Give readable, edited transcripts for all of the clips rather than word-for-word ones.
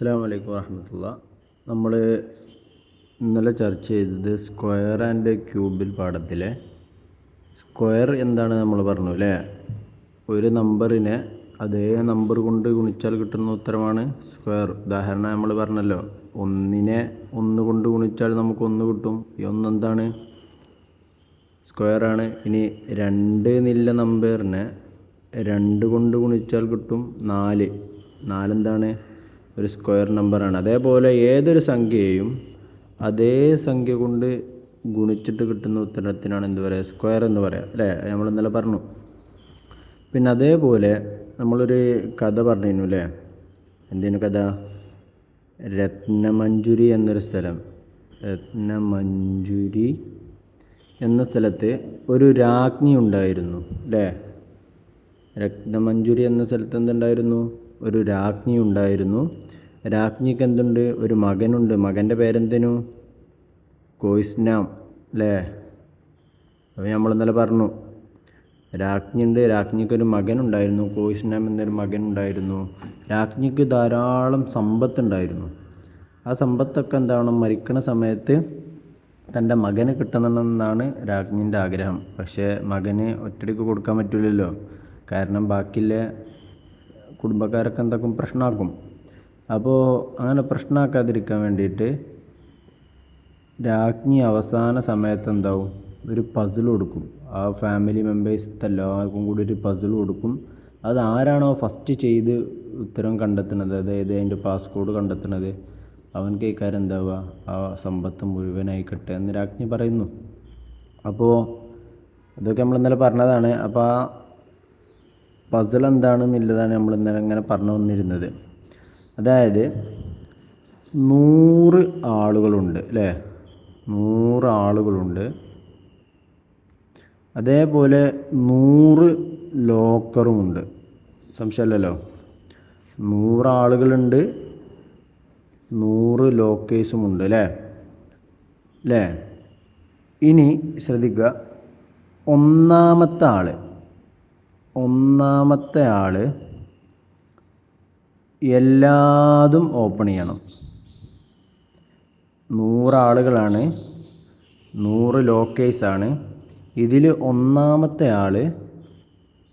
അസ്സലാമു അലൈക്കും വറഹ്മത്തുള്ളാ. നമ്മൾ ഇന്നലെ ചർച്ച ചെയ്തത് സ്ക്വയർ ആൻഡ് ക്യൂബിൽ പാഠത്തിലെ സ്ക്വയർ എന്താണ് നമ്മൾ പറഞ്ഞു അല്ലേ. ഒരു നമ്പറിനെ അതേ നമ്പർ കൊണ്ട് ഗുണിച്ചാൽ കിട്ടുന്ന ഉത്തരമാണ് സ്ക്വയർ. ഉദാഹരണം നമ്മൾ പറഞ്ഞല്ലോ, 1നെ 1 കൊണ്ട് ഗുണിച്ചാൽ നമുക്ക് 1 കിട്ടും. ഈ 1 എന്താണ്? സ്ക്വയറാണ്. ഇനി 2 എന്നുള്ള നമ്പറിനെ 2 കൊണ്ട് ഗുണിച്ചാൽ കിട്ടും 4. 4 എന്താണ്? ഒരു സ്ക്വയർ നമ്പറാണ്. അതേപോലെ ഏതൊരു സംഖ്യയെയും അതേ സംഖ്യ കൊണ്ട് ഗുണിച്ചിട്ട് കിട്ടുന്ന ഉത്തരത്തിനാണ് എന്ത് പറയുക? സ്ക്വയർ എന്ന് പറയാം അല്ലേ. നമ്മൾ ഇന്നലെ പറഞ്ഞു. പിന്നെ അതേപോലെ നമ്മളൊരു കഥ പറഞ്ഞിരുന്നു അല്ലേ. എന്തിനു കഥ? രത്നമഞ്ജുരി എന്നൊരു സ്ഥലം, രത്നമഞ്ജുരി എന്ന സ്ഥലത്ത് ഒരു രാജ്ഞി ഉണ്ടായിരുന്നു അല്ലേ. രത്നമഞ്ജുരി എന്ന സ്ഥലത്ത് എന്തുണ്ടായിരുന്നു? ഒരു രാജ്ഞി ഉണ്ടായിരുന്നു. രാജ്ഞിക്ക് എന്തുണ്ട്? ഒരു മകനുണ്ട്. മകൻ്റെ പേരെന്തിനു? കോയിസ്നാം അല്ലേ. അപ്പോൾ നമ്മൾ ഇന്നലെ പറഞ്ഞു, രാജ്ഞിയുണ്ട്, രാജ്ഞിക്കൊരു മകനുണ്ടായിരുന്നു. കോയിസ്നാം എന്നൊരു മകനുണ്ടായിരുന്നു. രാജ്ഞിക്ക് ധാരാളം സമ്പത്തുണ്ടായിരുന്നു. ആ സമ്പത്തൊക്കെ എന്താണ്? മരിക്കണ സമയത്ത് തൻ്റെ മകന് കിട്ടണമെന്നാണ് രാജ്ഞിൻ്റെ ആഗ്രഹം. പക്ഷേ മകന് ഒറ്റയ്ക്ക് കൊടുക്കാൻ പറ്റില്ലല്ലോ. കാരണം ബാക്കിയുള്ള കുടുംബക്കാരൊക്കെ എന്തൊക്കെ പ്രശ്നമാക്കും. അപ്പോൾ അങ്ങനെ പ്രശ്നമാക്കാതിരിക്കാൻ വേണ്ടിയിട്ട് രാജ്ഞി അവസാന സമയത്ത് എന്താവും? ഒരു പസിൽ കൊടുക്കും. ആ ഫാമിലി മെമ്പേഴ്സ് എല്ലാവർക്കും കൂടി ഒരു പസിൽ കൊടുക്കും. അത് ആരാണോ ഫസ്റ്റ് ചെയ്ത് ഉത്തരം കണ്ടെത്തുന്നത്, അതായത് അതിൻ്റെ പാസ്കോഡ് കണ്ടെത്തുന്നത്, അവൻക്ക് ഈ കാര്യം എന്താവുക? ആ സമ്പത്ത് മുഴുവനായി കിട്ടുക എന്ന് രാജ്ഞി പറയുന്നു. അപ്പോൾ ഇതൊക്കെ നമ്മൾ ഇന്നലെ പറഞ്ഞതാണ്. അപ്പോൾ ആ പസിൽ എന്താണെന്നുള്ളതാണ് നമ്മൾ ഇന്നലെ ഇങ്ങനെ പറഞ്ഞു വന്നിരുന്നത്. അതായത് 100 ആളുകളുണ്ട് അല്ലേ. 100 ആളുകളുണ്ട്. അതേപോലെ 100 ലോക്കറുമുണ്ട്. സംശയമില്ലല്ലോ. 100 ആളുകളുണ്ട്, 100 ലോക്കേഴ്സുമുണ്ട് അല്ലേ. ഇനി ശ്രദ്ധിക്കുക, ഒന്നാമത്തെ ആൾ എല്ലാതും ഓപ്പൺ ചെയ്യണം. 100 ആളുകളാണ്, 100 ലോക്കേഴ്സാണ്. ഇതിൽ ഒന്നാമത്തെ ആൾ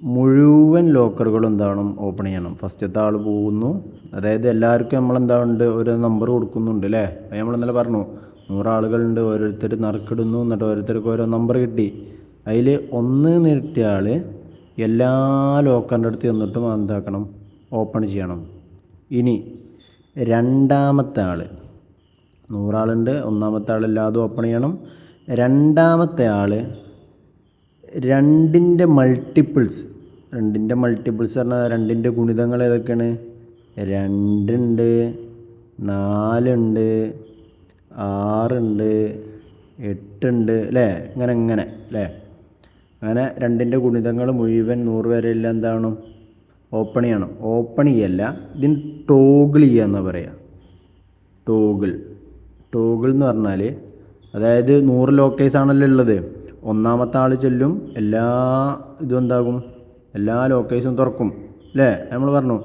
മുഴുവൻ ലോക്കറുകളും എന്താണ്? ഓപ്പൺ ചെയ്യണം. ഫസ്റ്റത്തെ ആൾ പോകുന്നു. അതായത് എല്ലാവർക്കും നമ്മളെന്താണ്ട് ഒരു നമ്പർ കൊടുക്കുന്നുണ്ട് അല്ലേ. അത് നമ്മൾ ഇന്നലെ പറഞ്ഞു. 100 ആളുകളുണ്ട്, ഓരോരുത്തർ നറുക്കിടുന്നു, എന്നിട്ട് ഓരോരുത്തർക്ക് ഓരോ നമ്പർ കിട്ടി. അതിൽ 1 കിട്ടിയ ആൾ എല്ലാ ലോക്കറിൻ്റെ അടുത്ത് ചെന്നിട്ടും എന്താക്കണം? ഓപ്പൺ ചെയ്യണം. ഇനി രണ്ടാമത്തെ ആൾ, 100 ആളുണ്ട്, ഒന്നാമത്തെ ആൾ എല്ലാതും ഓപ്പൺ ചെയ്യണം. രണ്ടാമത്തെ ആൾ 2ൻ്റെ മൾട്ടിപ്പിൾസ് പറഞ്ഞാൽ 2ൻ്റെ ഗുണിതങ്ങൾ ഏതൊക്കെയാണ്? 2 ഉണ്ട്, 4 ഉണ്ട്, 6 ഉണ്ട്, 8 ഉണ്ട് അല്ലേ. ഇങ്ങനെ അല്ലേ. അങ്ങനെ 2ൻ്റെ ഗുണിതങ്ങൾ മുഴുവൻ 100 വരെയുള്ള എന്താണ്? ഓപ്പൺ ചെയ്യണം. ഓപ്പൺ ചെയ്യല്ല, ഇതിന് ടോഗിൾ ചെയ്യുക എന്നാണ് പറയുക. ടോഗിൾ എന്ന് പറഞ്ഞാൽ, അതായത് 100 ലോക്കേഴ്സ് ആണല്ലോ ഉള്ളത്. ഒന്നാമത്തെ ആൾ ചെല്ലും, എല്ലാ ഇതും എന്താകും? എല്ലാ ലോക്കേഴ്സും തുറക്കും അല്ലേ, നമ്മൾ പറഞ്ഞു.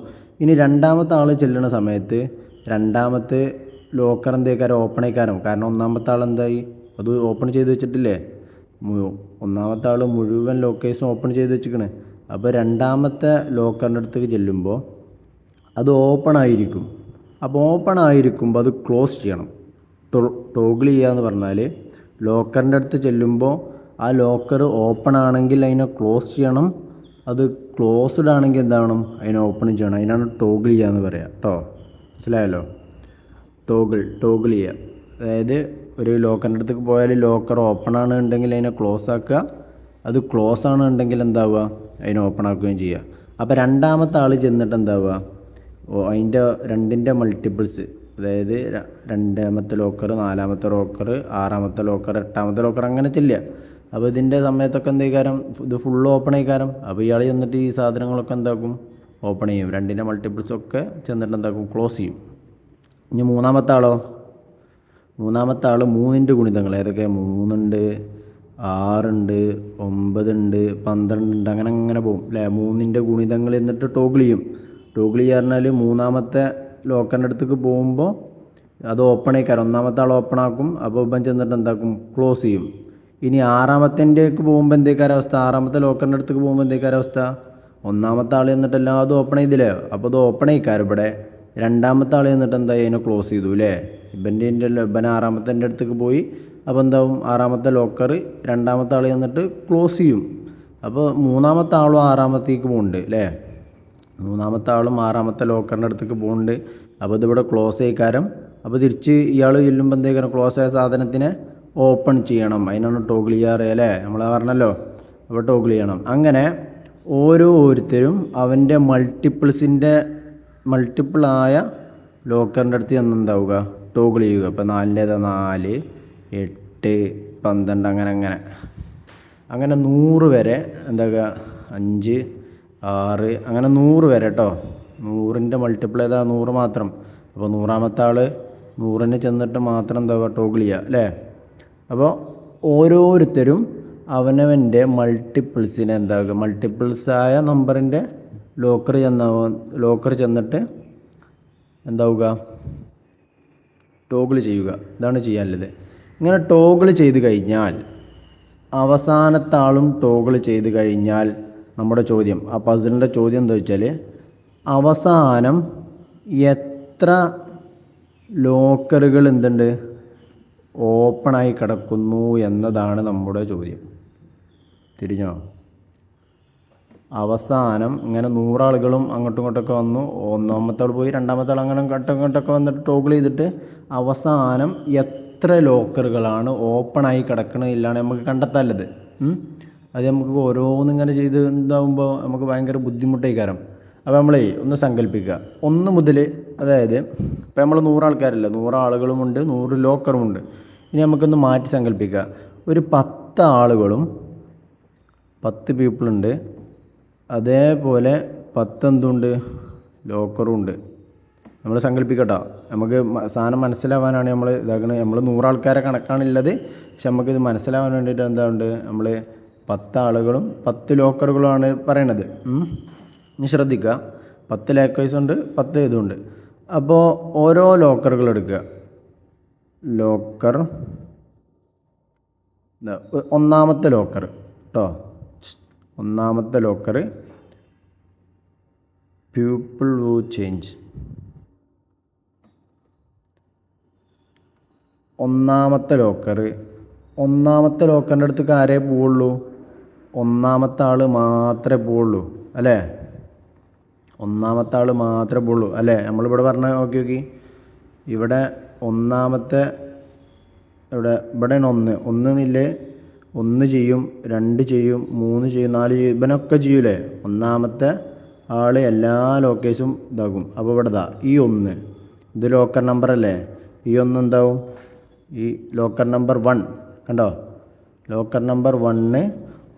ഇനി രണ്ടാമത്തെ ആൾ ചെല്ലുന്ന സമയത്ത് രണ്ടാമത്തെ ലോക്കർ എന്തേക്കാരം? ഓപ്പൺ ആയിക്കാരം. കാരണം ഒന്നാമത്തെ ആൾ എന്തായി? അത് ഓപ്പൺ ചെയ്ത് വെച്ചിട്ടില്ലേ. ഒന്നാമത്തെ ആൾ മുഴുവൻ ലോക്കേഴ്സും ഓപ്പൺ ചെയ്ത് വെച്ചിരിക്കണേ. അപ്പോൾ രണ്ടാമത്തെ ലോക്കറിൻ്റെ അടുത്തേക്ക് ചെല്ലുമ്പോൾ അത് ഓപ്പൺ ആയിരിക്കും. അപ്പോൾ ഓപ്പൺ ആയിരിക്കുമ്പോൾ അത് ക്ലോസ് ചെയ്യണം. ടോഗിൾ ചെയ്യുക എന്ന് പറഞ്ഞാൽ, ലോക്കറിൻ്റെ അടുത്ത് ചെല്ലുമ്പോൾ ആ ലോക്കർ ഓപ്പൺ ആണെങ്കിൽ അതിനെ ക്ലോസ് ചെയ്യണം. അത് ക്ലോസ്ഡ് ആണെങ്കിൽ എന്താവണം? അതിനെ ഓപ്പൺ ചെയ്യണം. അതിനാണ് ടോഗിൾ ചെയ്യുക എന്ന് പറയുക കേട്ടോ. മനസ്സിലായല്ലോ? ടോഗിൾ ചെയ്യുക. അതായത് ഒരു ലോക്കറിൻ്റെ അടുത്തേക്ക് പോയാൽ ലോക്കർ ഓപ്പൺ ആണ് ഉണ്ടെങ്കിൽ അതിനെ ക്ലോസ് ആക്കുക, അത് ക്ലോസ് ആണ് ഉണ്ടെങ്കിൽ എന്താവുക? അതിനെ ഓപ്പൺ ആക്കുകയും ചെയ്യുക. അപ്പോൾ രണ്ടാമത്തെ ആൾ ചെന്നിട്ട് എന്താവുക? അതിൻ്റെ 2ൻ്റെ മൾട്ടിപ്പിൾസ്, അതായത് 2ാമത്തെ ലോക്കർ, 4ാമത്തെ ലോക്കർ, 6ാമത്തെ ലോക്കർ, 8ാമത്തെ ലോക്കർ, അങ്ങനെ ചെല്ലുക. അപ്പോൾ ഇതിൻ്റെ സമയത്തൊക്കെ എന്തേക്കാരം? ഇത് ഫുള്ള് ഓപ്പൺ ആയിക്കാരം. അപ്പോൾ ഇയാൾ ചെന്നിട്ട് ഈ സാധനങ്ങളൊക്കെ എന്താക്കും? ഓപ്പൺ ചെയ്യും. 2ൻ്റെ മൾട്ടിപ്പിൾസൊക്കെ ചെന്നിട്ട് എന്താക്കും? ക്ലോസ് ചെയ്യും. ഇനി മൂന്നാമത്തെ ആൾ 3ൻ്റെ ഗുണിതങ്ങൾ ഏതൊക്കെ? 3 ഉണ്ട്, 6 ഉണ്ട്, 9 ഉണ്ട്, 12 ഉണ്ട്, അങ്ങനെ പോകും അല്ലേ. 3ൻ്റെ ഗുണിതങ്ങൾ എന്നിട്ട് ടോഗിൾ ചെയ്യും. ടോഗിൾ ചെയ്യാന്ന് പറഞ്ഞാൽ മൂന്നാമത്തെ ലോക്കറിൻ്റെ അടുത്തേക്ക് പോകുമ്പോൾ അത് ഓപ്പൺ ആയിക്കാരം. ഒന്നാമത്തെ ആൾ ഓപ്പൺ ആക്കും. അപ്പോൾ ഇവൻ ചെന്നിട്ട് എന്താക്കും, ക്ലോസ് ചെയ്യും. ഇനി ആറാമത്തേക്ക് പോകുമ്പോൾ എന്തേക്കാരം അവസ്ഥ, ആറാമത്തെ ലോക്കറിൻ്റെ അടുത്തേക്ക് പോകുമ്പോൾ എന്തേക്കാരം അവസ്ഥ, ഒന്നാമത്തെ ആൾ ചെന്നിട്ട് എല്ലാതും ഓപ്പൺ ചെയ്തില്ലേ, അപ്പോൾ അത് ഓപ്പൺ ആയിക്കാരം ഇവിടെ. രണ്ടാമത്തെ ആൾ ചെന്നിട്ട് എന്താ അതിനെ ക്ലോസ് ചെയ്തു അല്ലേ. ഇവൻ ആറാമത്തെ അടുത്തേക്ക് പോയി. അപ്പോൾ എന്താവും, ആറാമത്തെ ലോക്കർ രണ്ടാമത്തെ ആൾ ചെന്നിട്ട് ക്ലോസ് ചെയ്യും. അപ്പോൾ മൂന്നാമത്തെ ആളും ആറാമത്തേക്ക് പോകുന്നുണ്ട് അല്ലേ, മൂന്നാമത്തെ ആളും ആറാമത്തെ ലോക്കറിൻ്റെ അടുത്തേക്ക് പോകുന്നുണ്ട്. അപ്പോൾ ഇതിവിടെ ക്ലോസ് ആയിക്കാരം. അപ്പോൾ തിരിച്ച് ഇയാൾ ചെല്ലുമ്പോൾ എന്തേക്കാരം, ക്ലോസ് ആയ സാധനത്തിനെ ഓപ്പൺ ചെയ്യണം. അതിനാണ് ടോഗിൾ ചെയ്യാറ് അല്ലേ, നമ്മൾ പറഞ്ഞല്ലോ. അപ്പോൾ ടോഗിൾ ചെയ്യണം. അങ്ങനെ ഓരോരുത്തരും അവൻ്റെ മൾട്ടിപ്പിളായ ലോക്കറിൻ്റെ അടുത്ത് ചെന്നുണ്ടാവുക, ടോഗിൾ ചെയ്യുക. ഇപ്പോൾ 4 4, 8, 12 അങ്ങനെ 100 വരെ എന്താക്കുക, 5, 6 അങ്ങനെ 100 വരെ കേട്ടോ. 100ൻ്റെ മൾട്ടിപ്പിൾ ഏതാ, 100 മാത്രം. അപ്പോൾ 100ാമത്തെ ആൾ 100ന് ചെന്നിട്ട് മാത്രം എന്താവുക, ടോഗിൾ ചെയ്യുക അല്ലേ. അപ്പോൾ ഓരോരുത്തരും അവനവൻ്റെ മൾട്ടിപ്പിൾസിനെ എന്താകുക, മൾട്ടിപ്പിൾസായ നമ്പറിൻ്റെ ലോക്കർ ചെന്നിട്ട് എന്താവുക, ടോഗിൾ ചെയ്യുക. ഇതാണ് ചെയ്യാനുള്ളത്. ഇങ്ങനെ ടോഗിൾ ചെയ്ത് കഴിഞ്ഞാൽ, അവസാനത്തെ ആളും ടോഗിൾ ചെയ്ത് കഴിഞ്ഞാൽ നമ്മുടെ ചോദ്യം, ആ പസിലിൻ്റെ ചോദ്യം എന്താ വെച്ചാൽ, അവസാനം എത്ര ലോക്കറുകൾ എന്തുണ്ട്, ഓപ്പണായി കിടക്കുന്നു എന്നതാണ് നമ്മുടെ ചോദ്യം. തിരിഞ്ഞോ? അവസാനം ഇങ്ങനെ 100 ആളുകളും അങ്ങോട്ടും ഇങ്ങോട്ടൊക്കെ വന്നു. ഒന്നാമത്തെ ആൾ പോയി, രണ്ടാമത്തെ ആൾ അങ്ങനെ ഇങ്ങോട്ടൊക്കെ വന്നിട്ട് ടോഗിൾ ചെയ്തിട്ട് അവസാനം എത്ര ലോക്കറുകളാണ് ഓപ്പണായി കിടക്കണില്ലാണ് നമുക്ക് കണ്ടെത്താനുള്ളത്. അത് നമുക്ക് ഓരോന്നിങ്ങനെ ചെയ്ത് ഇതാകുമ്പോൾ നമുക്ക് ഭയങ്കര ബുദ്ധിമുട്ടായി കാരണം. അപ്പോൾ ഒന്ന് സങ്കല്പിക്കുക, 1 മുതൽ, അതായത് ഇപ്പോൾ നമ്മൾ 100 ആൾക്കാരല്ല, 100 ആളുകളുമുണ്ട്, 100 ലോക്കറുമുണ്ട്. ഇനി നമുക്കൊന്ന് മാറ്റി സങ്കല്പിക്കുക, ഒരു 10 ആളുകളും 10 പീപ്പിളുണ്ട്, അതേപോലെ 10 എന്തുണ്ട്, ലോക്കറും ഉണ്ട്. നമ്മൾ സങ്കല്പിക്കട്ടോ, നമുക്ക് സാധനം മനസ്സിലാവാനാണ് നമ്മൾ ഇതാക്കുന്നത്. നമ്മൾ 100 ആൾക്കാരെ കണക്കാണുള്ളത്, പക്ഷെ നമുക്കിത് മനസ്സിലാവാൻ വേണ്ടിയിട്ട് എന്താണ്ട് നമ്മൾ 10 ആളുകളും 10 ലോക്കറുകളുമാണ് പറയണത്. ഇനി ശ്രദ്ധിക്കുക, 10 ലോക്കേഴ്സ് ഉണ്ട്, 10 ഇതുണ്ട്. അപ്പോൾ ഓരോ ലോക്കറുകൾ എടുക്കുക. ലോക്കർ, ഒന്നാമത്തെ ലോക്കർ കേട്ടോ, ഒന്നാമത്തെ ലോക്കർ പീപ്പിൾ വു ചേഞ്ച്. ഒന്നാമത്തെ ലോക്കറിൻ്റെ അടുത്തേക്ക് ആരേ പോവുള്ളൂ, ഒന്നാമത്തെ ആൾ മാത്രമേ പോവുള്ളൂ അല്ലേ, ഒന്നാമത്തെ ആൾ മാത്രമേ പോവുള്ളൂ അല്ലേ. നമ്മളിവിടെ പറഞ്ഞ നോക്കി ഇവിടെ ഒന്നാമത്തെ, ഇവിടെയാണ് 1 എന്നില്ലേ, 1 ചെയ്യും, 2 ചെയ്യും, 3 ചെയ്യും, 4 ചെയ്യും, ഇവനൊക്കെ ചെയ്യൂലേ. ഒന്നാമത്തെ ആൾ എല്ലാ ലോക്കേഴ്സും ഇതാകും. അപ്പോൾ ഇവിടെ ഈ 1 ഇത് ലോക്കർ നമ്പർ അല്ലേ, ഈ 1 എന്താവും, ഈ ലോക്കർ നമ്പർ 1 കണ്ടോ, ലോക്കർ നമ്പർ 1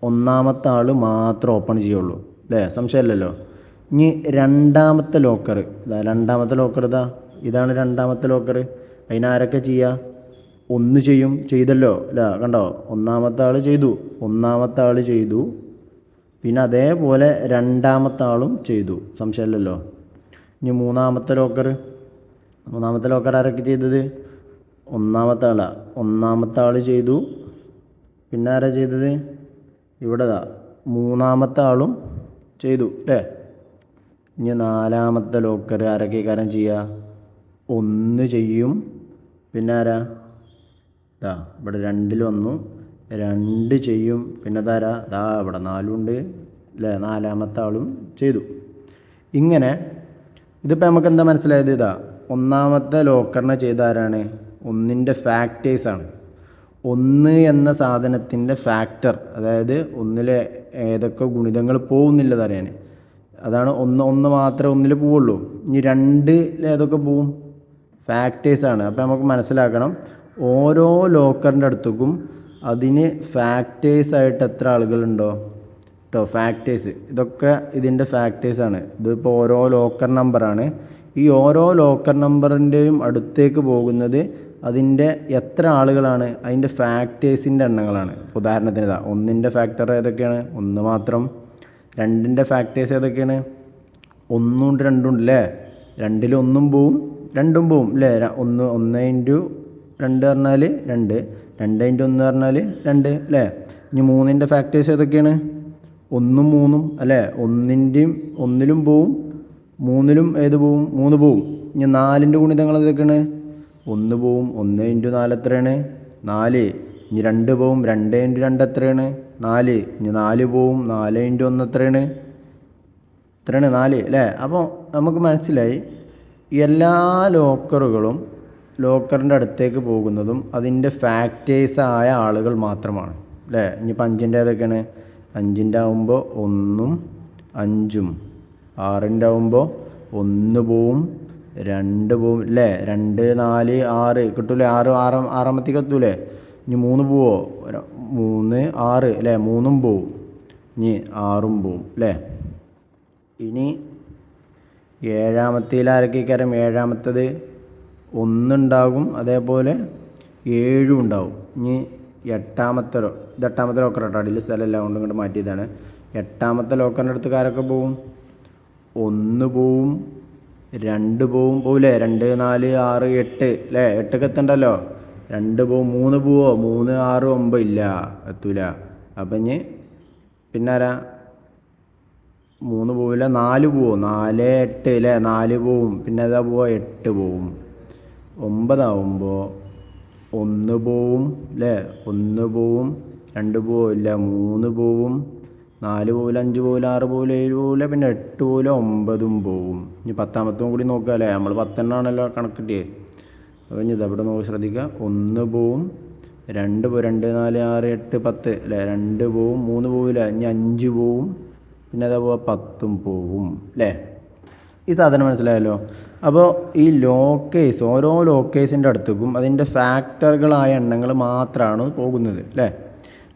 ഒന്നാമത്തെ ആൾ മാത്രം ഓപ്പൺ ചെയ്യുള്ളൂ അല്ലേ, സംശയമില്ലല്ലോ. ഇനി രണ്ടാമത്തെ ലോക്കർ ഇതാണ് രണ്ടാമത്തെ ലോക്കർ. അതിനാരൊക്കെ ചെയ്യുക, 1 ചെയ്തല്ലോ അല്ല, കണ്ടോ, ഒന്നാമത്തെ ആൾ ചെയ്തു, പിന്നെ അതേപോലെ രണ്ടാമത്തെ ആളും ചെയ്തു, സംശയമില്ലല്ലോ. ഇനി മൂന്നാമത്തെ ലോക്കർ ആരൊക്കെ ചെയ്തത്, ഒന്നാമത്തെ ആൾ ചെയ്തു, പിന്നെ ആരാ ചെയ്തത്, ഇവിടെ മൂന്നാമത്തെ ആളും ചെയ്തു അല്ലേ. ഇനി നാലാമത്തെ ലോക്കർ ആരൊക്കെ കാര്യം ചെയ്യുക, 1 ചെയ്യും, പിന്നെ ആരാ, ഇവിടെ 2 വന്നു, 2 ചെയ്യും, പിന്നെ അതാരാ, ഇവിടെ 4 ഉണ്ട് അല്ലേ, നാലാമത്തെ ആളും ചെയ്തു. ഇങ്ങനെ ഇതിപ്പോൾ നമുക്ക് എന്താ മനസ്സിലായത്, ഒന്നാമത്തെ ലോക്കറിനെ ചെയ്ത ആരാണ്, 1ൻ്റെ ഫാക്ടേഴ്സാണ്. 1 എന്ന സാധനത്തിൻ്റെ ഫാക്ടർ, അതായത് 1-ലെ ഏതൊക്കെ ഗുണിതങ്ങൾ പോകുന്നില്ലത് അറിയാൻ, അതാണ് 1 മാത്രമേ 1-ൽ പോവുള്ളൂ. ഇനി 2 ഏതൊക്കെ പോവും, ഫാക്ടേഴ്സാണ്. അപ്പോൾ നമുക്ക് മനസ്സിലാക്കണം, ഓരോ ലോക്കറിൻ്റെ അടുത്തേക്കും അതിന് ഫാക്ടേഴ്സായിട്ട് എത്ര ആളുകളുണ്ടോ കേട്ടോ, ഫാക്ടേഴ്സ്, ഇതൊക്കെ ഇതിൻ്റെ ഫാക്ടേഴ്സാണ്. ഇതിപ്പോൾ ഓരോ ലോക്കർ നമ്പറാണ്. ഈ ഓരോ ലോക്കർ നമ്പറിൻ്റെയും അടുത്തേക്ക് പോകുന്നത് അതിൻ്റെ എത്ര ആളുകളാണ്, അതിൻ്റെ ഫാക്ടേഴ്സിൻ്റെ എണ്ണങ്ങളാണ്. ഉദാഹരണത്തിന് 1ൻ്റെ ഫാക്ടർ ഏതൊക്കെയാണ്, 1 മാത്രം. 2ൻ്റെ ഫാക്ടേഴ്സ് ഏതൊക്കെയാണ്, 1 ഉണ്ട് 2 ഉണ്ട് അല്ലേ, രണ്ടിൽ ഒന്നും പോവും രണ്ടും പോവും അല്ലേ. 1 × 2 പറഞ്ഞാൽ 2, 2 × 1 പറഞ്ഞാൽ 2 അല്ലേ. ഇനി 3ൻ്റെ ഫാക്ടേഴ്സ് ഏതൊക്കെയാണ്? 1ഉം 3ഉം അല്ലേ. ഒന്നിലും പോവും 3ലും ഏത് പോവും? 3 പോവും. ഇനി 4ൻ്റെ ഗുണിതങ്ങൾ ഏതൊക്കെയാണ്? 1 പോവും. 1 × 4 എത്രയാണ്? 4. ഇനി 2 പോവും. 2 × 2 എത്രയാണ്? 4. ഇനി 4 പോവും. 4 × 1 എത്രയാണ്? 4 അല്ലേ. അപ്പോൾ നമുക്ക് മനസ്സിലായി എല്ലാ ലോക്കറിൻ്റെ അടുത്തേക്ക് പോകുന്നതും അതിൻ്റെ ഫാക്ടേഴ്സായ ആളുകൾ മാത്രമാണ് അല്ലേ. ഇനിയിപ്പോൾ 5ൻ്റെ ഏതൊക്കെയാണ്? 5ൻ്റെ ആകുമ്പോൾ 1ഉം 5ഉം. 6ൻ്റെ ആകുമ്പോൾ 1 പോവും 2 പോവും അല്ലേ. 2, 4, 6 കിട്ടൂലേ. ആറാമത്തേക്ക് എത്തൂലേ. ഇനി 3 പോവോ? 3, 6 അല്ലേ. 3ഉം പോവും. ഇനി 6ഉം പോവും അല്ലേ. ഇനി 7ാമത്തേൽ ആരൊക്കെക്കാരം? 7ാമത്തേത് 1 ഉണ്ടാകും, അതേപോലെ 7ഉം ഉണ്ടാവും. ഇനി 8ാമത്തെ ലോക്കർ കേട്ടോ, അടിയിൽ സ്ഥലമല്ല കൊണ്ട് ഇങ്ങോട്ട് മാറ്റിയതാണ്. 8ാമത്തെ ലോക്കറിൻ്റെ അടുത്ത് ആരൊക്കെ പോവും? 1 പോവും 2 പോവില്ലേ. 2, 4, 6, 8 അല്ലേ. 8ക്ക് എത്തണ്ടല്ലോ. 2 പോവും. 3 പോവോ? 3, 6, 9 ഇല്ല, എത്തൂല. അപ്പം ഇനി പിന്നെ ആരാ? 3 പോവില്ല. 4 പോവോ? 4, 8 അല്ലേ. 4 പോവും. പിന്നെ ഏതാ പോവുക? 8 പോവും. 9 ആവുമ്പോൾ 1 പോവും അല്ലേ. 1 പോവും. 2 പോവില്ല. 3 പോവും. 4 പോവില്ല. 5 പോവില്ല. 6 പോവില്ല. 7 പോവില്ല. പിന്നെ 8 പോവില്ല. 9ഉം പോവും. ഇനി 10ാമത്തും കൂടി നോക്കുക അല്ലേ. നമ്മൾ 10എണ്ണമാണല്ലോ കണക്കിട്ടിയത്. അപ്പോൾ ഇനി ഇതവിടെ നോക്കി ശ്രദ്ധിക്കുക. 1 പോവും. 2 പോവും. 2, 4, 6, 8, 10 അല്ലേ. 2 പോവും. 3 പോവില്ല. ഇനി 5 പോവും. പിന്നെ അതേ പോലെ 10ഉം പോവും അല്ലേ. ഈ സാധനം മനസ്സിലായല്ലോ. അപ്പോൾ ഈ ഓരോ ലോക്കേഴ്സിൻ്റെ അടുത്തേക്കും അതിൻ്റെ ഫാക്ടറുകളായ എണ്ണങ്ങൾ മാത്രമാണ് പോകുന്നത് അല്ലേ.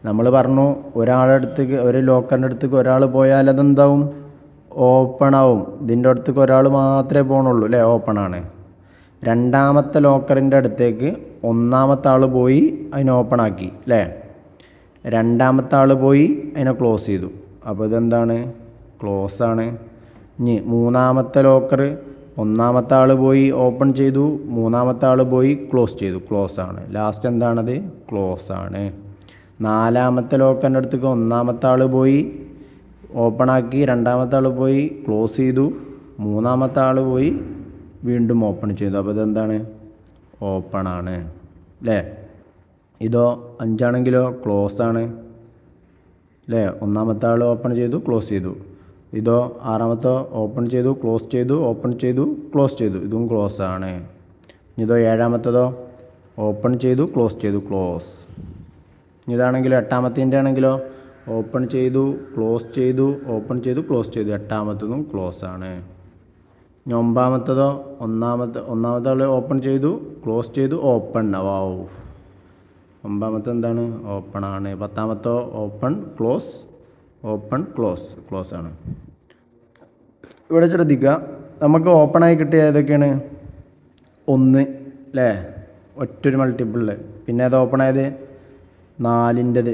നമ്മൾ പറഞ്ഞു ഒരു ലോക്കറിൻ്റെ അടുത്തേക്ക് ഒരാൾ പോയാൽ അതെന്താവും? ഓപ്പൺ ആവും. ഇതിൻ്റെ അടുത്തേക്ക് ഒരാൾ മാത്രമേ പോകണുള്ളൂ അല്ലേ. ഓപ്പണാണ്. 2ാമത്തെ ലോക്കറിൻ്റെ അടുത്തേക്ക് 1ാമത്തെ ആൾ പോയി അതിനെ ഓപ്പൺ ആക്കി അല്ലേ. 2ാമത്തെ ആൾ പോയി അതിനെ ക്ലോസ് ചെയ്തു. അപ്പോൾ ഇതെന്താണ്? ക്ലോസ് ആണ്. ഇനി 3ാമത്തെ ലോക്കർ 1ാമത്തെ ആൾ പോയി ഓപ്പൺ ചെയ്തു, 3ാമത്തെ ആൾ പോയി ക്ലോസ് ചെയ്തു, ക്ലോസ് ആണ്. ലാസ്റ്റ് എന്താണത്? ക്ലോസ് ആണ്. 4ാമത്തെ ലോക്കറിൻ്റെ അടുത്തേക്ക് 1ാമത്തെ ആൾ പോയി ഓപ്പൺ ആക്കി, 2ാമത്തെ ആൾ പോയി ക്ലോസ് ചെയ്തു, 3ാമത്തെ ആൾ പോയി വീണ്ടും ഓപ്പൺ ചെയ്തു. അപ്പോൾ ഇതെന്താണ്? ഓപ്പൺ ആണ് അല്ലേ. ഇതോ 5 ആണെങ്കിലോ ക്ലോസ് ആണ് അല്ലേ. 1ാമത്തെ ആൾ ഓപ്പൺ ചെയ്തു, ക്ലോസ് ചെയ്തു. ഇതോ 6ാമത്തെ ഓപ്പൺ ചെയ്തു, ക്ലോസ് ചെയ്തു, ഓപ്പൺ ചെയ്തു, ക്ലോസ് ചെയ്തു. ഇതും ക്ലോസ് ആണ്. ഇതോ 7ാമത്തേതോ ഓപ്പൺ ചെയ്തു, ക്ലോസ് ചെയ്തു, ക്ലോസ്. ഇതാണെങ്കിലോ 8ാമത്തേൻ്റെ ആണെങ്കിലോ ഓപ്പൺ ചെയ്തു, ക്ലോസ് ചെയ്തു, ഓപ്പൺ ചെയ്തു, ക്ലോസ് ചെയ്തു. 8ാമത്തതും ക്ലോസ് ആണ്. ഇനി 9ാമത്തേതോ ഒന്നാമത്തെ ആൾ ഓപ്പൺ ചെയ്തു, ക്ലോസ് ചെയ്തു, ഓപ്പൺ. വാവ്. 9ാമത്തെ എന്താണ്? ഓപ്പൺ ആണ്. 10ാമത്തോ open, close, open, close, close ആണ്. ഇവിടെ ശ്രദ്ധിക്കുക, നമുക്ക് ഓപ്പണായി കിട്ടിയ ഏതൊക്കെയാണ്? 1 അല്ലേ, ഒറ്റൊരു മൾട്ടിപ്പിളിൽ. പിന്നെ അത് ഓപ്പണായത് 4ൻ്റെത്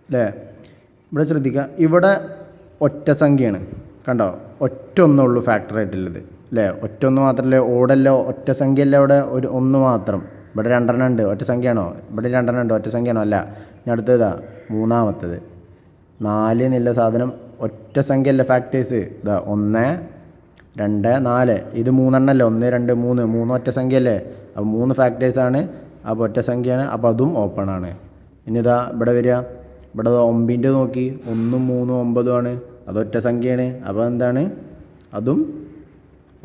അല്ലേ. ഇവിടെ ശ്രദ്ധിക്കുക, ഇവിടെ ഒറ്റ സംഖ്യയാണ് കണ്ടോ. ഒറ്റ ഒന്നുള്ളൂ ഫാക്ടറായിട്ടുള്ളത് അല്ലേ. ഒറ്റ ഒന്ന് മാത്രമല്ലേ. ഓടല്ലോ ഒറ്റ സംഖ്യയല്ല. ഇവിടെ ഒരു 1 മാത്രം. ഇവിടെ 2 ഉണ്ട്, ഒറ്റ സംഖ്യയാണോ? ഇവിടെ 2 ഉണ്ട്, ഒറ്റ സംഖ്യയാണോ? അല്ല. ഇനി അടുത്തതാ 3ാമത്തേത് 4 എന്നുള്ള സാധനം ഒറ്റ സംഖ്യയല്ല. ഫാക്ടേഴ്സ് ഇതാ 1, 2, 4. ഇത് 3 എണ്ണമല്ലേ. 1, 2, 3. 3 ഒറ്റ സംഖ്യയല്ലേ. അപ്പോൾ 3 ഫാക്ടേഴ്സാണ്. അപ്പോൾ ഒറ്റ സംഖ്യയാണ്. അപ്പോൾ അതും ഓപ്പൺ ആണ്. ഇനി ഇതാ ഇവിടെ വരിക. ഇവിടെ 9ൻ്റെ നോക്കി. 1, 3, 9 ആണ്. അതൊറ്റ സംഖ്യയാണ്. അപ്പോൾ എന്താണ്? അതും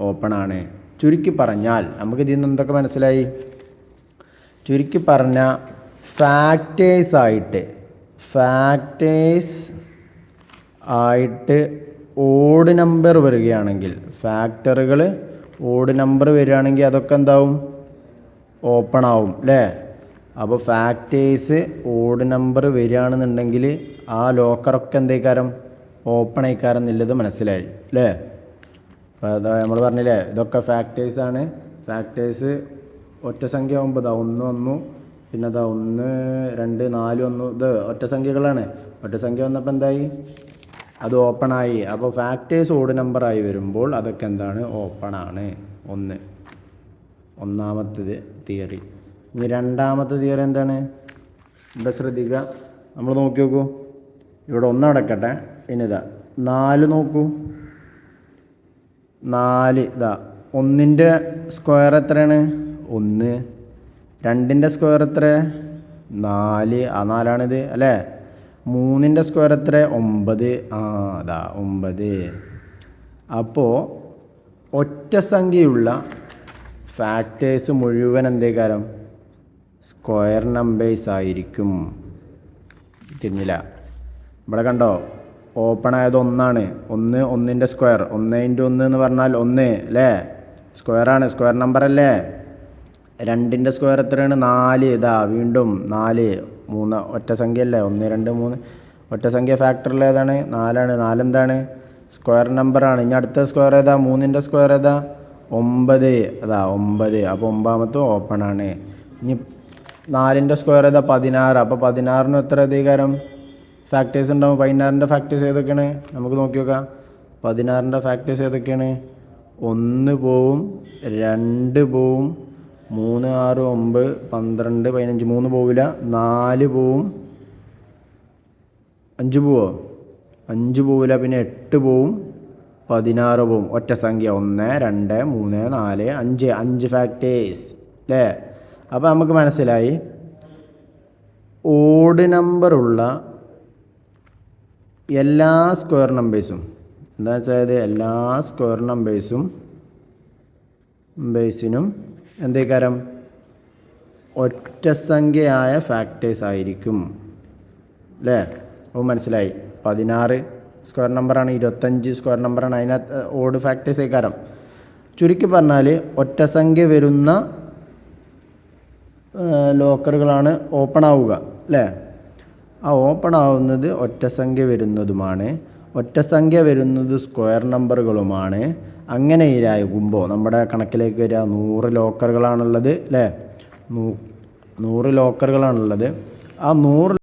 ഓപ്പൺ ആണ്. ചുരുക്കി പറഞ്ഞാൽ നമുക്ക് ഇതിൽ നിന്ന് എന്തൊക്കെ മനസ്സിലായി? ചുരുക്കി പറഞ്ഞാൽ ഫാക്ടേഴ്സ് ആയിട്ട് ഓഡ് നമ്പർ വരികയാണെങ്കിൽ, ഫാക്ടറുകൾ ഓഡ് നമ്പർ വരികയാണെങ്കിൽ അതൊക്കെ എന്താവും? ഓപ്പൺ ആവും അല്ലേ. അപ്പോൾ ഫാക്ടേഴ്സ് ഓഡ് നമ്പർ വരികയാണെന്നുണ്ടെങ്കിൽ ആ ലോക്കറൊക്കെ എന്തേക്കാരം? ഓപ്പൺ ആയിക്കാരം എന്നുള്ളത് മനസ്സിലായി അല്ലേ. അപ്പോൾ അതാ നമ്മൾ പറഞ്ഞില്ലേ, ഇതൊക്കെ ഫാക്ടേഴ്സാണ്. ഫാക്ടേഴ്സ് ഒറ്റ സംഖ്യ ആകുമ്പോൾ ഇതാ 1 വന്നു, പിന്നെ അതാ 1, 2, 4 വന്നു. ഇത് ഒറ്റ സംഖ്യകളാണ്. ഒറ്റ സംഖ്യ വന്നപ്പോൾ എന്തായി? അത് ഓപ്പൺ ആയി. അപ്പോൾ ഫാക്ടേഴ്സ് ഓഡ് നമ്പറായി വരുമ്പോൾ അതൊക്കെ എന്താണ്? ഓപ്പൺ ആണ്. 1. ഒന്നാമത്തേത് തിയറി. ഇനി രണ്ടാമത്തെ തിയറി എന്താണ്? ഇവിടെ ശ്രദ്ധിക്കുക, നമ്മൾ നോക്കി നോക്കൂ. ഇവിടെ 1 അടക്കട്ടെ. ഇനി ഇതാ 4 നോക്കൂ. 4 ഇതാ 1ൻ്റെ സ്ക്വയർ എത്രയാണ്? 1. 2ൻ്റെ സ്ക്വയർ എത്ര? 4. ആ 4ആണിത് അല്ലേ. 3ൻ്റെ സ്ക്വയർ എത്ര? 9. അതാ 9. അപ്പോൾ ഒറ്റ സംഖ്യയുള്ള ഫാക്ടേഴ്സ് മുഴുവൻ എന്തേക്കാരം? സ്ക്വയർ നമ്പേഴ്സ് ആയിരിക്കും. തിരിഞ്ഞില്ല. ഇവിടെ കണ്ടോ, ഓപ്പൺ ആയത് 1 1 1ൻ്റെ സ്ക്വയർ 1 × 1 എന്ന് പറഞ്ഞാൽ 1 അല്ലേ, സ്ക്വയറാണ്, സ്ക്വയർ നമ്പർ അല്ലേ. 2ൻ്റെ സ്ക്വയർ എത്രയാണ്? 4. ഇതാ വീണ്ടും 4. 3 ഒറ്റ സംഖ്യ അല്ലേ, 1 2 3 ഒറ്റ സംഖ്യ. ഫാക്ടറിൽ ഏതാണ്? 4ആണ്. 4 എന്താണ്? സ്ക്വയർ നമ്പറാണ്. ഇനി അടുത്ത സ്ക്വയർ ഏതാ? 3ൻ്റെ സ്ക്വയർ ഏതാ? 9. അതാ 9. അപ്പോൾ 9ാമത്തെ ഓപ്പൺ ആണ്. ഇനി 4ൻ്റെ സ്ക്വയർ ഏതാ? 16. അപ്പോൾ 16നും എത്ര അധികാരം ഫാക്ടേഴ്സ് ഉണ്ടാവും? 16ൻ്റെ ഫാക്ടേഴ്സ് ഏതൊക്കെയാണ് നമുക്ക് നോക്കി നോക്കാം. 16ൻ്റെ ഫാക്ടേഴ്സ് ഏതൊക്കെയാണ്? 1 പോവും, 2 പോവും, 3 6 9 12 15 3 പോവില്ല, 4 പോവും, 5 പോവോ? 5 പോവില്ല, പിന്നെ 8 പോവും, 16 പോവും. ഒറ്റ സംഖ്യ 1 2 3 4 5 5 ഫാക്ടേഴ്സ് അല്ലേ. അപ്പോൾ നമുക്ക് മനസ്സിലായി ഓഡ് നമ്പറുള്ള എല്ലാ സ്ക്വയർ നമ്പേഴ്സും, എന്താ വെച്ചാൽ എല്ലാ സ്ക്വയർ നമ്പേഴ്സിനും എന്തേക്കാരം? ഒറ്റ സംഖ്യയായ ഫാക്ടേഴ്സ് ആയിരിക്കും അല്ലേ. അപ്പോൾ മനസ്സിലായി. 16 സ്ക്വയർ നമ്പറാണ്, 25 സ്ക്വയർ നമ്പറാണ്, അതിനകത്ത് ഓഡ് ഫാക്ടേഴ്സ് ആയിക്കാരം. ചുരുക്കി പറഞ്ഞാൽ ഒറ്റ സംഖ്യ വരുന്ന ലോക്കറുകളാണ് ഓപ്പൺ ആവുക അല്ലേ. ആ ഓപ്പൺ ആവുന്നത് ഒറ്റ സംഖ്യ വരുന്നതുമാണ്, ഒറ്റ സംഖ്യ വരുന്നത് സ്ക്വയർ നമ്പറുകളുമാണ്. അങ്ങനെ ഇരാകുമ്പോൾ നമ്മുടെ കണക്കിലേക്ക് വരിക 100 ലോക്കറുകളാണുള്ളത് അല്ലേ. 100 ലോക്കറുകളാണുള്ളത്. ആ 100